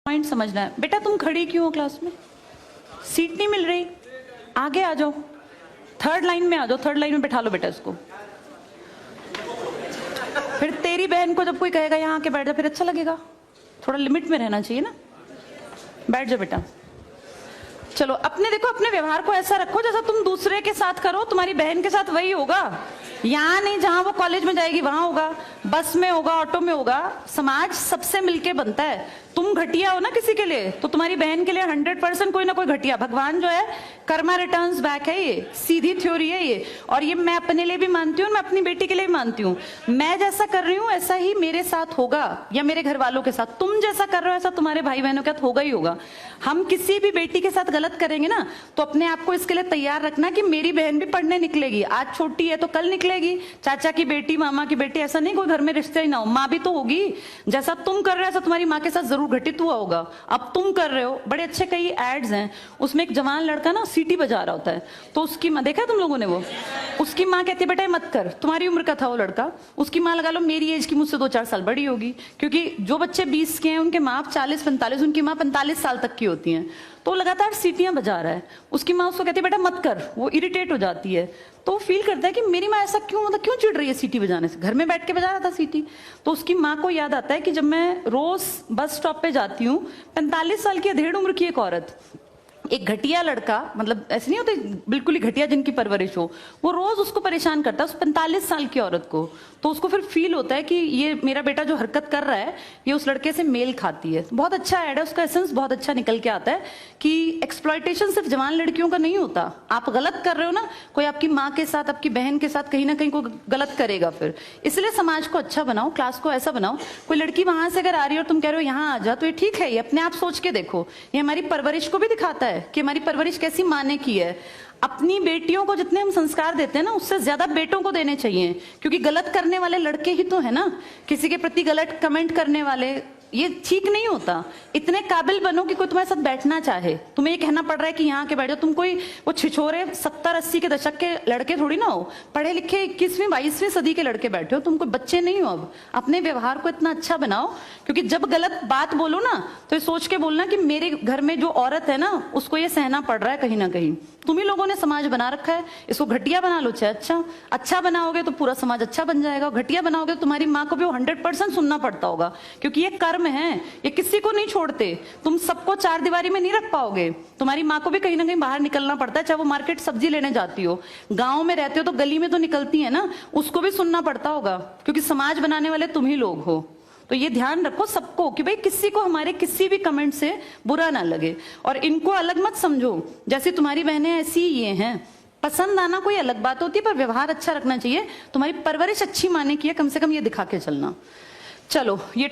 Point समझना है। बेटा तुम खड़ी क्यों हो क्लास में? सीट नहीं मिल रही, आगे आ जाओ, थर्ड लाइन में आ जाओ, थर्ड लाइन में बैठा लो बेटा इसको। फिर तेरी बहन को जब कोई कहेगा यहाँ आके बैठ जा, फिर अच्छा लगेगा? थोड़ा लिमिट में रहना चाहिए ना। बैठ जाओ बेटा। चलो अपने देखो, अपने व्यवहार को ऐसा रखो जैसा तुम दूसरे के साथ करो, तुम्हारी बहन के साथ वही होगा। यहाँ नहीं, जहां वो कॉलेज में जाएगी वहां होगा, बस में होगा, ऑटो में होगा। समाज सबसे मिलके बनता है। तुम घटिया हो ना किसी के लिए, तो तुम्हारी बहन के लिए 100% कोई ना कोई घटिया। भगवान जो है कर्मा रिटर्न्स बैक है, ये सीधी थ्योरी है ये। और ये मैं अपने लिए भी मानती हूँ, मैं अपनी बेटी के लिए भी मानती हूँ। मैं जैसा कर रही हूँ ऐसा ही मेरे साथ होगा, या मेरे घर वालों के साथ। तुम जैसा कर रहे हो ऐसा तुम्हारे भाई बहनों के साथ होगा ही होगा। हम किसी भी बेटी के साथ गलत करेंगे ना, तो अपने आप को इसके लिए तैयार रखना कि मेरी बहन भी पढ़ने निकलेगी। आज छोटी है तो कल निकलेगी। चाचा की बेटी, मामा की बेटी, ऐसा नहीं कोई घर में रिश्ते ही ना हो, माँ भी तो होगी। जैसा तुम कर रहे हो ऐसा तुम्हारी माँ के साथ जरूर घटित हुआ होगा। अब तुम कर रहे हो। बड़े अच्छे कई एड्स हैं, उसमें एक जवान लड़का ना सीटी बजा रहा होता है, तो उसकी माँ, देखा है तुम लोगों ने वो? उसकी माँ कहती है बेटा मत कर। तुम्हारी उम्र का था वो लड़का, उसकी माँ लगा लो मेरी एज की, मुझसे 2-4 साल बड़ी होगी, क्योंकि जो बच्चे 20 के हैं उनके माँ 40-45, उनकी माँ 45 साल तक की होती हैं। तो लगातार सीटियां बजा रहा है। उसकी माँ उसको कहती है बेटा मत कर, वो इरिटेट हो जाती है। तो फील करता है कि मेरी माँ ऐसा क्यों, मतलब क्यों चिढ़ रही है सीटी बजाने से, घर में बैठ के बजा रहा था सीटी। तो उसकी माँ को याद आता है कि जब मैं रोज बस स्टॉप पे जाती हूँ, 45 साल की अधेड़ उम्र की एक औरत, एक घटिया लड़का, मतलब ऐसे नहीं होते बिल्कुल ही घटिया जिनकी परवरिश हो, वो रोज उसको परेशान करता है, उस 45 साल की औरत को। तो उसको फिर फील होता है कि ये मेरा बेटा जो हरकत कर रहा है ये उस लड़के से मेल खाती है। बहुत अच्छा ऐड है, उसका एसेंस बहुत अच्छा निकल के आता है कि एक्सप्लॉयटेशन सिर्फ जवान लड़कियों का नहीं होता। आप गलत कर रहे हो ना, कोई आपकी माँ के साथ, आपकी बहन के साथ कहीं ना कहीं कोई गलत करेगा फिर। इसलिए समाज को अच्छा बनाओ, क्लास को ऐसा बनाओ, कोई लड़की वहां से अगर आ रही है और तुम कह रहे हो यहाँ आ जा, तो ये ठीक है। ये अपने आप सोच के देखो, ये हमारी परवरिश को भी दिखाता है कि हमारी परवरिश कैसी माँ ने की है। अपनी बेटियों को जितने हम संस्कार देते हैं ना, उससे ज्यादा बेटों को देने चाहिए, क्योंकि गलत करने वाले लड़के ही तो है ना, किसी के प्रति गलत कमेंट करने वाले। ये ठीक नहीं होता। इतने काबिल बनो कि कोई तुम्हारे साथ बैठना चाहे। तुम्हें ये कहना पड़ रहा है कि यहाँ के बैठ जाओ, तुम कोई वो छिछोरे 70-80 के दशक के लड़के थोड़ी ना हो, पढ़े लिखे 21वीं-22वीं सदी के लड़के बैठे हो। तुम कोई बच्चे नहीं हो। अब अपने व्यवहार को इतना अच्छा बनाओ, क्योंकि जब गलत बात बोलो ना तो ये सोच के बोलना कि मेरे घर में जो औरत है ना उसको ये सहना पड़ रहा है कहीं ना कहीं। तुम ही लोगों ने समाज बना रखा है, इसको घटिया बना लो चाहे अच्छा बनाओगे तो पूरा समाज अच्छा बन जाएगा। घटिया बनाओगे तो तुम्हारी माँ को भी 100% सुनना पड़ता होगा, क्योंकि ये कर्म है, ये किसी को नहीं छोड़ते। तुम सबको चार दीवारी में नहीं रख पाओगे। तुम्हारी माँ को भी कहीं ना कहीं बाहर निकलना पड़ता है, चाहे वो मार्केट सब्जी लेने जाती हो, गांव में रहते हो तो गली में तो निकलती है ना, उसको भी सुनना पड़ता होगा, क्योंकि समाज बनाने वाले तुम ही लोग हो। तो ये ध्यान रखो सबको कि भाई किसी को हमारे किसी भी कमेंट से बुरा ना लगे, और इनको अलग मत समझो। जैसे तुम्हारी बहनें ऐसी ये हैं, पसंद आना कोई अलग बात होती है, पर व्यवहार अच्छा रखना चाहिए। तुम्हारी परवरिश अच्छी माने की है, कम से कम ये दिखा के चलना। चलो ये